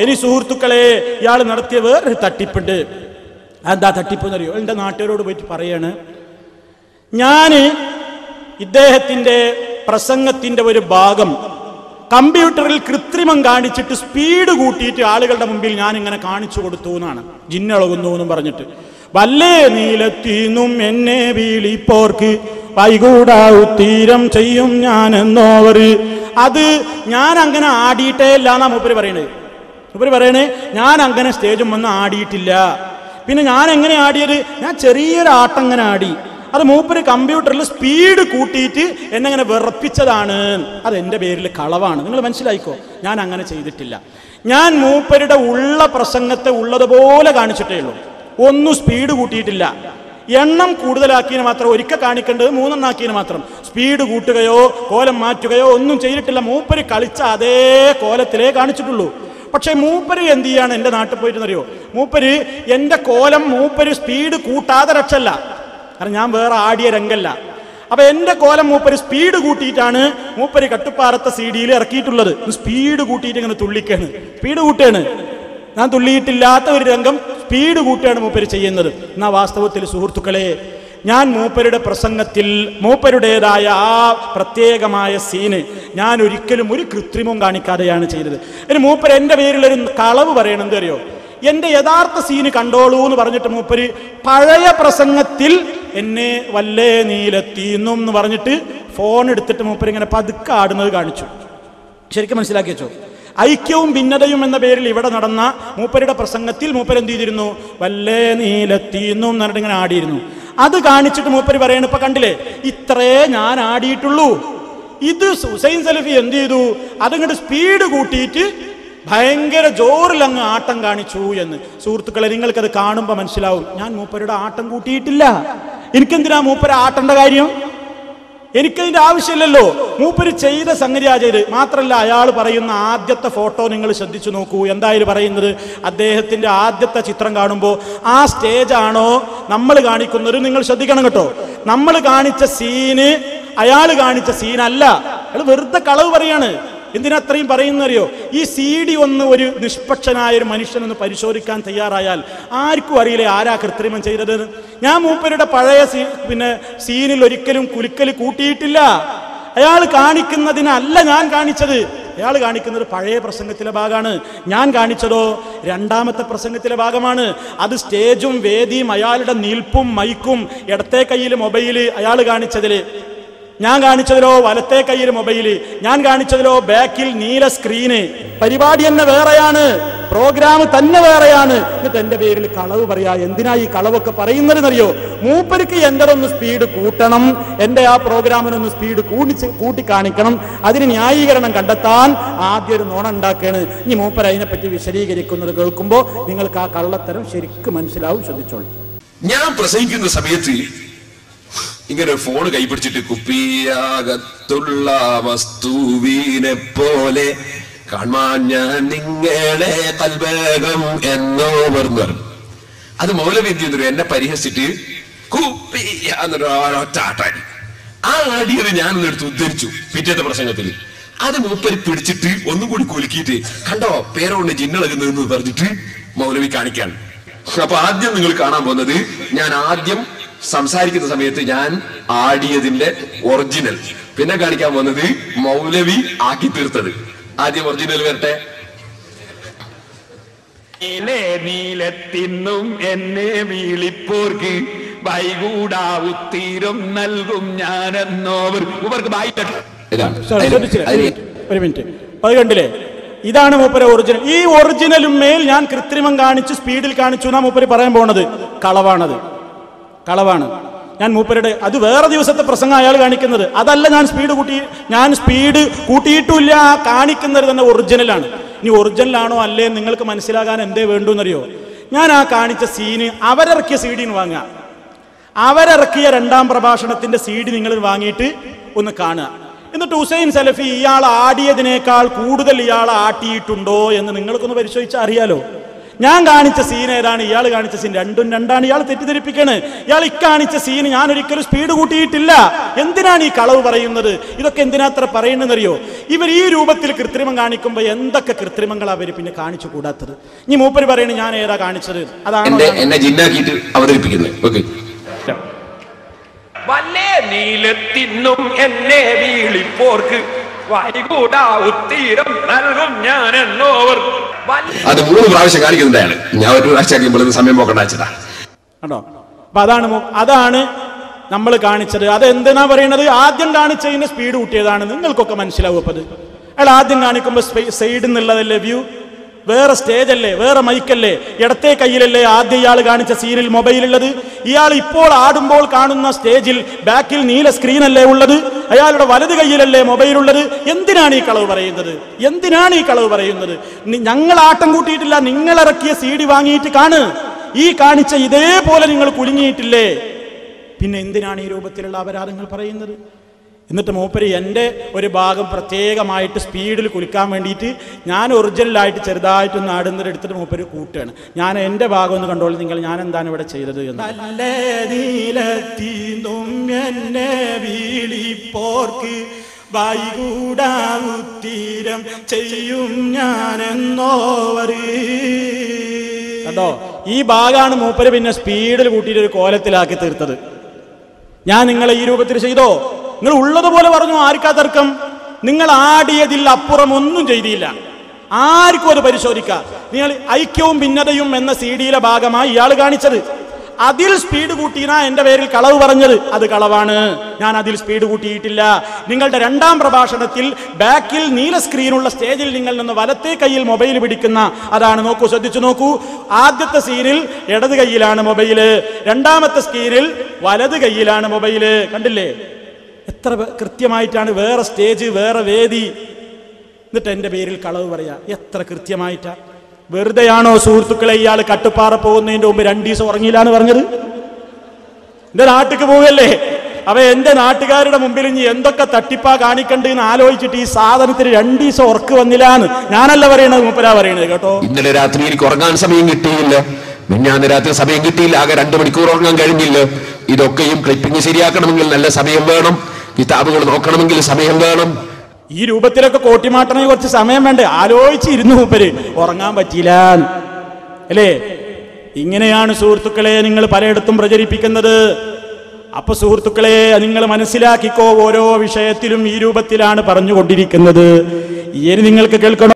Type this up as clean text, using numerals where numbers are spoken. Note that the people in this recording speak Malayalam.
ഇനി സുഹൃത്തുക്കളെ, ഇയാൾ നടത്തിയ വേറൊരു തട്ടിപ്പുണ്ട്. എന്താ തട്ടിപ്പ് എന്നറിയോ? എൻ്റെ നാട്ടുകാരോട് പോയിട്ട് പറയാണ്, ഞാൻ ഇദ്ദേഹത്തിൻ്റെ പ്രസംഗത്തിൻ്റെ ഒരു ഭാഗം കമ്പ്യൂട്ടറിൽ കൃത്രിമം കാണിച്ചിട്ട് സ്പീഡ് കൂട്ടിയിട്ട് ആളുകളുടെ മുമ്പിൽ ഞാൻ ഇങ്ങനെ കാണിച്ചു കൊടുത്തു എന്നാണ്. ജിന്നിളകുന്നു എന്നും പറഞ്ഞിട്ട്. വല്ലേ നീലത്തീന്നും എന്നെ വീളിപ്പോർക്ക് വൈകൂടാവു തീരം ചെയ്യും ഞാൻ എന്നോവർ. അത് ഞാൻ അങ്ങനെ ആടിയിട്ടേ ഇല്ല എന്നാ മൂപ്പര് പറയണേ. ഞാൻ അങ്ങനെ സ്റ്റേജും വന്ന് ആടിയിട്ടില്ല. പിന്നെ ഞാൻ എങ്ങനെ ആടിയത്? ഞാൻ ചെറിയൊരു ആട്ടം അങ്ങനെ ആടി. അത് മൂപ്പര് കമ്പ്യൂട്ടറിൽ സ്പീഡ് കൂട്ടിയിട്ട് എന്നെ അങ്ങനെ വിറപ്പിച്ചതാണ്. അത് എൻ്റെ പേരിൽ കളവാണ്. നിങ്ങൾ മനസ്സിലായിക്കോ, ഞാൻ അങ്ങനെ ചെയ്തിട്ടില്ല. ഞാൻ മൂപ്പരുടെ ഉള്ള പ്രസംഗത്തെ ഉള്ളതുപോലെ കാണിച്ചിട്ടേ ഉള്ളൂ. ഒന്നും സ്പീഡ് കൂട്ടിയിട്ടില്ല. എണ്ണം കൂടുതലാക്കിയതിന് മാത്രം, ഒരിക്കൽ കാണിക്കേണ്ടത് 3 എണ്ണാക്കിയതിന് മാത്രം സ്പീഡ് കൂട്ടുകയോ കോലം മാറ്റുകയോ ഒന്നും ചെയ്തിട്ടില്ല. മൂപ്പര് കളിച്ച അതേ കോലത്തിലേ കാണിച്ചിട്ടുള്ളൂ. പക്ഷെ മൂപ്പര് എന്ത് ചെയ്യാണ്? എൻ്റെ നാട്ടിൽ പോയിട്ടെന്നറിയോ, മൂപ്പര് എൻ്റെ കോലം മൂപ്പര് സ്പീഡ് കൂട്ടാതെ രക്ഷല്ല. കാരണം ഞാൻ വേറെ ആടിയ രംഗല്ല. അപ്പൊ എൻ്റെ കോലം മൂപ്പര് സ്പീഡ് കൂട്ടിയിട്ടാണ് മൂപ്പര് കട്ടുപ്പാറത്തെ CD-യിൽ ഇറക്കിയിട്ടുള്ളത്. സ്പീഡ് കൂട്ടിയിട്ട് ഇങ്ങനെ തുള്ളിക്കാണ്, സ്പീഡ് കൂട്ടുകയാണ്. ഞാൻ തുള്ളിയിട്ടില്ലാത്ത ഒരു രംഗം സ്പീഡ് കൂട്ടുകയാണ് മൂപ്പര് ചെയ്യുന്നത്. എന്നാ വാസ്തവത്തിൽ സുഹൃത്തുക്കളെ, ഞാൻ മൂപ്പരുടെ പ്രസംഗത്തിൽ മൂപ്പരുടേതായ ആ പ്രത്യേകമായ സീന് ഞാൻ ഒരിക്കലും ഒരു കൃത്രിമവും കാണിക്കാതെയാണ് ചെയ്തത്. ഇനി മൂപ്പര് എൻ്റെ പേരിലൊരു കളവ് പറയണം. എന്താ അറിയോ? എൻ്റെ യഥാർത്ഥ സീന് കണ്ടോളൂ എന്ന് പറഞ്ഞിട്ട് മൂപ്പര് പഴയ പ്രസംഗത്തിൽ എന്നെ വല്ലേ നീലെത്തിന്നും എന്ന് പറഞ്ഞിട്ട് ഫോൺ എടുത്തിട്ട് മൂപ്പര് ഇങ്ങനെ പതുക്കെ ആടുന്നത് കാണിച്ചു. ശരിക്കും മനസ്സിലാക്കി വെച്ചോ. ഐക്യവും ഭിന്നതയും എന്ന പേരിൽ ഇവിടെ നടന്ന മൂപ്പരുടെ പ്രസംഗത്തിൽ മൂപ്പര് എന്ത് ചെയ്തിരുന്നു? വല്ലേ നീലെത്തിന്നും എന്ന് പറഞ്ഞിട്ട് ഇങ്ങനെ ആടിയിരുന്നു. അത് കാണിച്ചിട്ട് മൂപ്പര് പറയണ, ഇപ്പൊ കണ്ടില്ലേ, ഇത്രേ ഞാൻ ആടിയിട്ടുള്ളൂ. ഇത് ഹുസൈൻ സലഫി എന്ത് ചെയ്തു? അതിങ്ങോട്ട് സ്പീഡ് കൂട്ടിയിട്ട് ഭയങ്കര ജോറിൽ അങ്ങ് ആട്ടം കാണിച്ചു എന്ന്. സുഹൃത്തുക്കളെ, നിങ്ങൾക്കത് കാണുമ്പോൾ മനസ്സിലാവും, ഞാൻ മൂപ്പരുടെ ആട്ടം കൂട്ടിയിട്ടില്ല. എനിക്കെന്തിനാ മൂപ്പര ആട്ടേണ്ട കാര്യം? എനിക്കതിന്റെ ആവശ്യമില്ലല്ലോ. മൂപ്പര് ചെയ്ത സംഗതിയാ ചെയ്ത്. മാത്രല്ല, അയാൾ പറയുന്ന ആദ്യത്തെ ഫോട്ടോ നിങ്ങൾ ശ്രദ്ധിച്ചു നോക്കൂ. എന്തായാലും പറയുന്നത്, അദ്ദേഹത്തിന്റെ ആദ്യത്തെ ചിത്രം കാണുമ്പോൾ ആ സ്റ്റേജാണോ നമ്മൾ കാണിക്കുന്നത്? നിങ്ങൾ ശ്രദ്ധിക്കണം കേട്ടോ. നമ്മൾ കാണിച്ച സീന് അയാൾ കാണിച്ച സീനല്ല. അയാൾ വെറുതെ കളവ് പറയാണ്. എന്തിനത്രയും പറയുന്നറിയോ? ഈ CD ഒന്ന് ഒരു നിഷ്പക്ഷനായ ഒരു മനുഷ്യനൊന്ന് പരിശോധിക്കാൻ തയ്യാറായാൽ ആർക്കും അറിയില്ലേ ആരാ കൃത്രിമം ചെയ്തതെന്ന്. ഞാൻ മൂപ്പരുടെ പഴയ സീനിൽ ഒരിക്കലും കുലുക്കൽ കൂട്ടിയിട്ടില്ല. അയാൾ കാണിക്കുന്നതിനല്ല ഞാൻ കാണിച്ചത്. അയാൾ കാണിക്കുന്നത് പഴയ പ്രസംഗത്തിലെ ഭാഗമാണ്. ഞാൻ കാണിച്ചതോ രണ്ടാമത്തെ പ്രസംഗത്തിലെ ഭാഗമാണ്. അത് സ്റ്റേജും വേദിയും അയാളുടെ നിൽപ്പും മൈക്കും, ഇടത്തെ കയ്യിൽ മൊബൈല് അയാൾ കാണിച്ചതില്, ഞാൻ കാണിച്ചതിലോ വലത്തെ കയ്യിൽ മൊബൈല്, ഞാൻ കാണിച്ചതിലോ ബാക്കിൽ നീല സ്ക്രീന്. പരിപാടി തന്നെ വേറെയാണ്, പ്രോഗ്രാം തന്നെ വേറെയാണ്. എന്നിട്ട് എന്റെ പേരിൽ കളവ് പറയാ. എന്തിനാ ഈ കളവൊക്കെ പറയുന്നതെന്നറിയോ? മൂപ്പർക്ക് എന്തൊന്ന് സ്പീഡ് കൂട്ടണം, എന്റെ ആ പ്രോഗ്രാമിനൊന്ന് സ്പീഡ് കൂട്ടി കാണിക്കണം. അതിന് ന്യായീകരണം കണ്ടെത്താൻ ആദ്യം ഒരു നോണ ഉണ്ടാക്കുകയാണ്. ഇനി മൂപ്പർ അതിനെപ്പറ്റി വിശദീകരിക്കുന്നത് കേൾക്കുമ്പോൾ നിങ്ങൾക്ക് ആ കള്ളത്തരം ശരിക്കും മനസ്സിലാവും. ശ്രദ്ധിച്ചോളൂ. ഞാൻ പ്രസംഗിക്കുന്ന സമയത്ത് ഇങ്ങനെ ഫോണ് കൈപിടിച്ചിട്ട് കുപ്പിയാകത്തുള്ള വസ്തുവിനെ പോലെ കാണാൻ ഞാൻ നിങ്ങളെ കൽവേഗം എന്നോ പറഞ്ഞു. അത് മൗലവി എന്നെ പരിഹസിച്ചിട്ട് കുപ്പിയാന്നൊരൊറ്റ ആട്ടാടി. ആ ആടിയത് ഞാനൊന്നെടുത്ത് ഉദ്ധരിച്ചു പിറ്റേത്തെ പ്രസംഗത്തിൽ. അത് മൂപ്പര് പിടിച്ചിട്ട് ഒന്നും കൂടി കുലുക്കിയിട്ട്, കണ്ടോ പേരോണ്ട് ജിന്നളകുന്നതെന്ന് പറഞ്ഞിട്ട് മൗലവി കാണിക്കാൻ. അപ്പൊ ആദ്യം നിങ്ങൾ കാണാൻ പോകുന്നത്, ഞാൻ ആദ്യം സംസാരിക്കുന്ന സമയത്ത് ഞാൻ ആടിയതിന്റെ ഒറിജിനൽ. പിന്നെ കാണിക്കാൻ പോകുന്നത് മൗലവി ആക്കി തീർത്തത്. ആദ്യം ഒറിജിനൽ വരട്ടെ. നീലെത്തിന്നും എന്നെ വീളിപ്പോർക്ക് വൈകൂടാവു തീരം നൽകും ഞാനെന്നോവർ. ഒരു മിനിറ്റ്, അത് കണ്ടില്ലേ? ഇതാണ് മൂപ്പര ഒറിജിനൽ. ഈ ഒറിജിനലും മേൽ ഞാൻ കൃത്രിമം കാണിച്ച് സ്പീഡിൽ കാണിച്ചു എന്നാ മൂപ്പര് പറയാൻ പോണത്. കളവാണത്, കളവാണ്. ഞാൻ മൂപ്പരുടെ അത് വേറെ ദിവസത്തെ പ്രസംഗം അയാൾ കാണിക്കുന്നത് അതല്ല. ഞാൻ സ്പീഡ് കൂട്ടിയിട്ടുമില്ല. കാണിക്കുന്നത് തന്നെ ഒറിജിനലാണ്. ഇനി ഒറിജിനലാണോ അല്ലേ നിങ്ങൾക്ക് മനസ്സിലാകാൻ എന്തേ വേണ്ടെന്നറിയോ? ഞാൻ ആ കാണിച്ച സീന് അവരിറക്കിയ CD വാങ്ങുക. അവരിറക്കിയ രണ്ടാം പ്രഭാഷണത്തിന്റെ CD നിങ്ങൾ വാങ്ങിയിട്ട് ഒന്ന് കാണുക. എന്നിട്ട് ഹുസൈൻ സലഫി ഇയാൾ ആടിയതിനേക്കാൾ കൂടുതൽ ഇയാൾ ആട്ടിയിട്ടുണ്ടോ എന്ന് നിങ്ങൾക്കൊന്ന് പരിശോധിച്ചാൽ അറിയാലോ. ഞാൻ കാണിച്ച സീൻ ഏതാണ്, ഇയാൾ കാണിച്ച സീൻ രണ്ടും രണ്ടാണ്. ഇയാൾ തെറ്റിദ്ധരിപ്പിക്കാണ്. ഇയാൾ ഇക്കാണിച്ച സീൻ ഞാൻ ഒരിക്കലും സ്പീഡ് കൂട്ടിയിട്ടില്ല. എന്തിനാണ് ഈ കളവ് പറയുന്നത്? ഇതൊക്കെ എന്തിനാത്ര പറയുന്നതെന്നറിയോ? ഇവർ ഈ രൂപത്തിൽ കൃത്രിമം കാണിക്കുമ്പോൾ എന്തൊക്കെ കൃത്രിമങ്ങൾ അവർ പിന്നെ കാണിച്ചു കൂടാത്തത്? ഇനി മൂപ്പര് പറയുന്നത് ഞാൻ ഏതാ കാണിച്ചത്, അതാണ് എന്നെ ജിന്നാക്കിയിട്ട് അവതരിപ്പിക്കുന്നത്. ഓക്കെ, വല്ലേ നീലത്തിന്നും എന്നെ വീളിപ്പോർക്ക് വൈകൂടാ ഉത്തീരം നൽകും ഞാൻ എന്നോവർ. അത് 3 പ്രാവശ്യം കാണിക്കുന്നുണ്ടാണ്. ഞാൻ ഒരു പ്രാവശ്യം സമയം പോക്കണ്ട വെച്ചിട്ടാ. കേട്ടോ? അപ്പൊ അതാണ് നമ്മൾ കാണിച്ചത്. അത് എന്തിനാ പറയണത്? ആദ്യം കാണിച്ചതിന്റെ സ്പീഡ് കൂട്ടിയതാണ്. നിങ്ങൾക്കൊക്കെ മനസ്സിലാവും. അപ്പത് അയാൾ ആദ്യം കാണിക്കുമ്പോൾ സൈഡിൽ നിന്നുള്ളതല്ലേ വ്യൂ, വേറെ സ്റ്റേജ് അല്ലേ, വേറെ മൈക്കല്ലേ, ഇടത്തെ കയ്യിലല്ലേ ആദ്യം ഇയാൾ കാണിച്ച സീനിൽ മൊബൈലുള്ളത്. ഇയാൾ ഇപ്പോൾ ആടുമ്പോൾ കാണുന്ന സ്റ്റേജിൽ ബാക്കിൽ നീല സ്ക്രീനല്ലേ ഉള്ളത്, അയാളുടെ വലത് കയ്യിലല്ലേ മൊബൈലുള്ളത്. എന്തിനാണ് ഈ കളവ് പറയുന്നത്? എന്തിനാണ് ഈ കളവ് പറയുന്നത്? ഞങ്ങൾ ആട്ടം കൂട്ടിയിട്ടില്ല, നിങ്ങൾ ഇറക്കിയ CD വാങ്ങിയിട്ട് കാണ്. ഈ കാണിച്ച ഇതേപോലെ നിങ്ങൾ കുലുങ്ങിയിട്ടില്ലേ, പിന്നെ എന്തിനാണ് ഈ രൂപത്തിലുള്ള അപരാധങ്ങൾ പറയുന്നത്? എന്നിട്ട് മൂപ്പര് എൻ്റെ ഒരു ഭാഗം പ്രത്യേകമായിട്ട് സ്പീഡിൽ കുലിക്കാൻ വേണ്ടിയിട്ട് ഞാൻ ഒറിജിനലായിട്ട് ചെറുതായിട്ടൊന്ന് ആടുന്നതെടുത്തിട്ട് മൂപ്പര് കൂട്ടുകയാണ്. ഞാൻ എൻ്റെ ഭാഗം ഒന്ന് കണ്ടോളൂ നിങ്ങൾ, ഞാൻ എന്താണ് ഇവിടെ ചെയ്തത് എന്ന്. നല്ല നീലത്തിന്നും എന്നെ വീളിപ്പോർക്ക് വൈകൂടാവുത്തീരം ചെയ്യും ഞാനെന്നോവർ. കണ്ടോ? ഈ ഭാഗമാണ് മൂപ്പര് പിന്നെ സ്പീഡിൽ കൂട്ടിയിട്ട് ഒരു കോലത്തിലാക്കി തീർത്തത്. ഞാൻ നിങ്ങളെ ഈ രൂപത്തിൽ ചെയ്തോ? നിങ്ങൾ ഉള്ളതുപോലെ പറഞ്ഞു. ആർക്കാ തർക്കം? നിങ്ങൾ ആടിയതിൽ അപ്പുറം ഒന്നും ചെയ്തില്ല. ആർക്കും അത് പരിശോധിക്കാം. നിങ്ങൾ ഐക്യവും ഭിന്നതയും എന്ന CD-യിലെ ഭാഗമായി ഇയാൾ കാണിച്ചത്, അതിൽ സ്പീഡ് കൂട്ടിനാ എന്റെ പേരിൽ കളവ് പറഞ്ഞത്. അത് കളവാണ്. ഞാൻ അതിൽ സ്പീഡ് കൂട്ടിയിട്ടില്ല. നിങ്ങളുടെ 2ാം പ്രഭാഷണത്തിൽ ബാക്കിൽ നീല സ്ക്രീനുള്ള സ്റ്റേജിൽ നിങ്ങൾ നിന്ന് വലത്തെ കയ്യിൽ മൊബൈൽ പിടിക്കുന്ന അതാണ്. നോക്കൂ, ശ്രദ്ധിച്ചു നോക്കൂ. ആദ്യത്തെ സീനിൽ ഇടത് കയ്യിലാണ് മൊബൈല്, 2ാമത്തെ സ്ക്രീനിൽ വലത് കയ്യിലാണ് മൊബൈല്. കണ്ടില്ലേ എത്ര കൃത്യമായിട്ടാണ്? വേറെ സ്റ്റേജ്, വേറെ വേദി, എന്നിട്ട് എൻ്റെ പേരിൽ കളവ് പറയാ. എത്ര കൃത്യമായിട്ടാ! വെറുതെയാണോ സുഹൃത്തുക്കളെ ഇയാൾ കട്ടുപ്പാറ പോകുന്നതിന്റെ മുമ്പ് 2 ദിവസം ഉറങ്ങിയില്ലാന്ന് പറഞ്ഞത്? എന്റെ നാട്ടിക്ക് പോവല്ലേ? അവ എന്റെ നാട്ടുകാരുടെ മുമ്പിൽ ഇനി എന്തൊക്കെ തട്ടിപ്പാ കാണിക്കണ്ടെന്ന് ആലോചിച്ചിട്ട് ഈ സാധനത്തിന് 2 ദിവസം ഉറക്ക് വന്നില്ലാന്ന് ഞാനല്ല പറയണത്, മൂപ്പരാ പറയണത്. കേട്ടോ? ഇന്നലെ രാത്രി എനിക്ക് ഉറങ്ങാൻ സമയം കിട്ടിയില്ല, മിഞ്ഞാന്ന് രാത്രി സമയം കിട്ടിയില്ല, ആകെ 2 മണിക്കൂർ ഉറങ്ങാൻ കഴിഞ്ഞില്ല. ഇതൊക്കെയും ക്ലിപ്പിംഗ് ശരിയാക്കണമെങ്കിൽ നല്ല സമയം വേണം, കിതാബുകൾ നോക്കണമെങ്കിൽ സമയം വേണം. ഈ രൂപത്തിലൊക്കെ കോട്ടിമാട്ടണമെങ്കിൽ കുറച്ച് സമയം വേണ്ടേ? ആലോചിച്ചിരുന്നു മൂപ്പര്, ഉറങ്ങാൻ പറ്റിയില്ല അല്ലേ? ഇങ്ങനെയാണ് സുഹൃത്തുക്കളെ നിങ്ങൾ പലയിടത്തും പ്രചരിപ്പിക്കുന്നത്. അപ്പൊ സുഹൃത്തുക്കളെ നിങ്ങൾ മനസ്സിലാക്കിക്കോ, ഓരോ വിഷയത്തിലും ഈ രൂപത്തിലാണ് പറഞ്ഞുകൊണ്ടിരിക്കുന്നത്. ഇനി നിങ്ങൾക്ക് കേൾക്കണം.